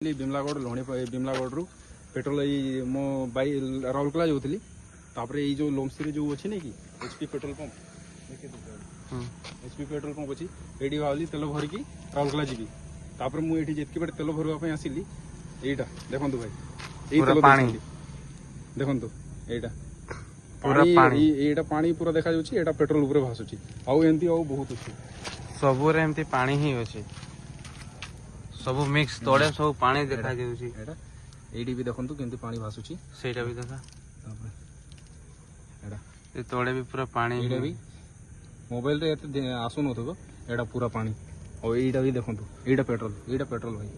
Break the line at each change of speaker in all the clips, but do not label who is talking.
बिमलागढ़ लोहणी बिमलागढ़ रु पेट्रोल ये मो बाई राउरकेला जाऊली ये जो लोमसी जो अच्छी नहीं कि HP petrol pump HP petrol pump अच्छी ये भावी तेल भरिकी राउरकेला जी मुझे जितकी बड़े तेल भरवाई आसिली यहीटा देखो भाई यही देखो यहीटा पानी पूरा देखा जाऊँगी पेट्रोल उपरे भासुची आउ एमती आउ बहुत अच्छी
सबुरे एमती पानी ही अच्छी सब मिक्स तोड़े सब पानी देखा जाउची
एडी भी देखंतु केंती पानी भासुची
सेटा भी देखा
तापर एडा
ए तोड़े भी पूरा पानी
एडा भी मोबाइल रे एते आसु नथबो एडा पूरा पानी और एडा भी देखंतु एडा पेट्रोल भाई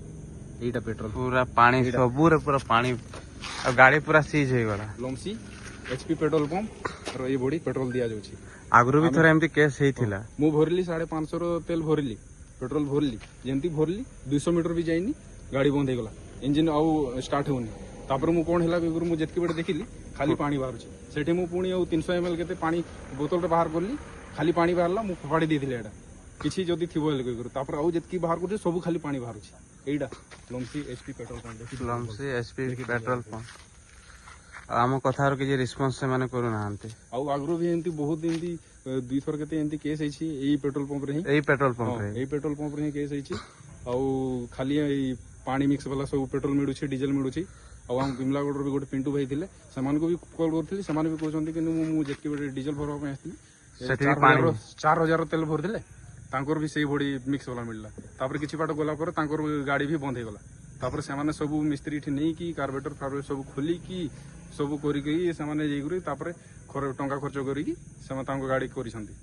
एडा पेट्रोल
पूरा पानी सबुरे पूरा पानी और गाड़ी पूरा सीज हो गला
लोमसी एचपी पेट्रोल पंप और ये बॉडी पेट्रोल दिया जाउची
आगरु भी थोड़ा एमती केस हेई थिला
मु भरली 550 रो तेल भरली पेट्रोल भरली जमती भरली 200 मीटर भी जाइनी गाड़ी बंद हो गला इंजिन आउ स्टार्ट होनी तापर मु कोन हैला बेगुर मु जेतकी बडे देखिली खाली पानी बाहर सेठी मु पुणी 300 ml केते पानी बोतल रे बाहर करली खाली पानी बाहरला मु फपाड़ी देथिले एडा किछि जदी थिबो हेले बेगुर तापर आउ जेतकी बाहर करते सब खाली पानी बाहर एडा लोमसी एचपी पेट्रोल पंप
लोमसी एचपी पेट्रोल पंप आम कथार कि रिस्पांस से माने करू नांते
आउ आगरो भी एंती बहुत एंती दुई थर केते एंती केस हेछि एई पेट्रोल पंप रे
एई पेट्रोल पंप
रे केस हेछि आउ खाली एई पानी मिक्स वाला सब पेट्रोल मिलू डीजल मिलू आउ हम बिमलागढ़ भी गोटे पिंटू भाई थे को भी कॉल करथिली से भी कहते कि मु जेतकी बडे डीजल भरवा पे आस्थिली 4000 तेल भरथिले तांकर भी सही बड़ी मिक्स वाला मिलला तापर किछि बाट गला पर तांकर गाड़ी भी बंद हो गला तापर से माने सब मिस्त्री ठी नहीं कि कार्बोरेटर फार्बोरेटर सब खोली कि सब करी से माने जेगुरी तापर टंका खर्च करी से तांको गाड़ी करिसंती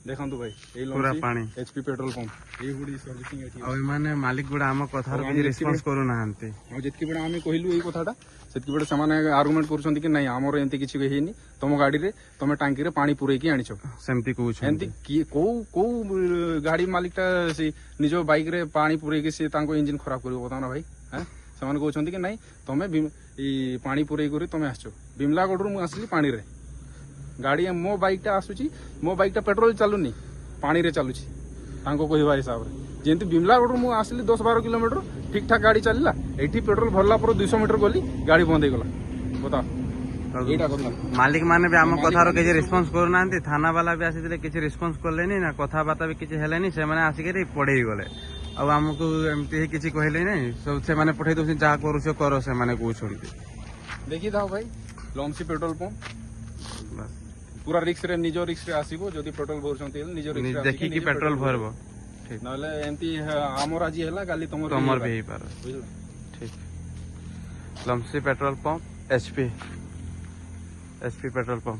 देखंतु भाई ए
पूरा पानी
एचपी पेट्रोल पंप ए गुडी सर्विसिंग एठी
आ माने मालिक गुडा हम कथार कि रिस्पांस करू नाहंती
आ जेतकी बडा हमें कहलु एई कथाटा सेतकी बडा सामाने आर्गुमेंट करछंती कि नहीं हमर एंती किछि हेनी तम गाड़ी रे तमे टांकी रे पानी पुरै की आनिछो
सेमती कहू
एंती की को गाड़ी मालिकटा से निजो बाइक रे पानी पुरै के से तांको इंजन खराब करिवो बताना भाई हैं समान कहछंती कि नहीं तमे ई पानी पुरै करी तमे आछो बिमलागढ़ रु मु आसली पानी रे गाड़ी मो बाइकटा आसुची मो बाइकटा पेट्रोल चलुनी पानी रे चलुची तांको कहवा हिसाब रे जेंती बिमलागढ़ मु आसली 10-12 किलोमीटर ठीक ठाक गाड़ी चलला एठी पेट्रोल भरला पर 200 मीटर गली गाड़ी बंद हो गला बता एटा कथा
मालिक माने भी हम कथार के रिस्पांस करू नांती थाना वाला भी आसीले किछि रिस्पांस करलेनी ना कथा बाता भी किछि हेलेनी से माने आसी के पढेई गले अब हमको एमती ही किछि कहले नहीं सब से माने पठै दोसी जा करू से करो से माने कहउछंती
देखि दाओ भाई लोमसी पेट्रोल पंप बस पूरा रिक्स रे निजो रिक्स रे आसीबो जदी पेट्रोल भरछंती निजो रिक्स रे
देखि कि पेट्रोल भरबो ठीक
नले एंती हमर आज हैला गाली
तमर भी पारो बुझलो ठीक लोमसी petrol pump HP petrol pump